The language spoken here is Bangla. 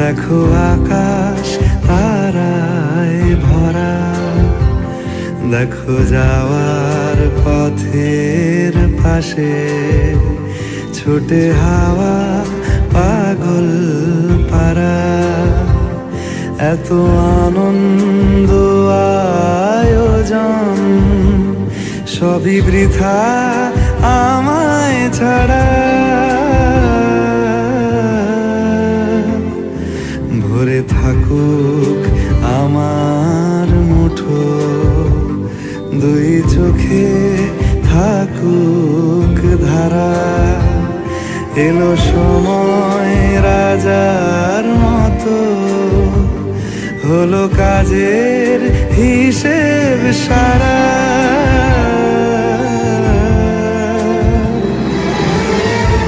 দেখো আকাশ তারায় ভরা, দেখো যাওয়ার পথের পাশে ছোটে হাওয়া পাগল পারা। এত আনন্দ আয়োজন সবই বৃথা আমায় ছাড়া। ভরে থাকুক আমার মুঠো, দুই চোখে থাকুক ধারা। এলো সময় রাজার মতো, হলো কাজের হিসেব সারা।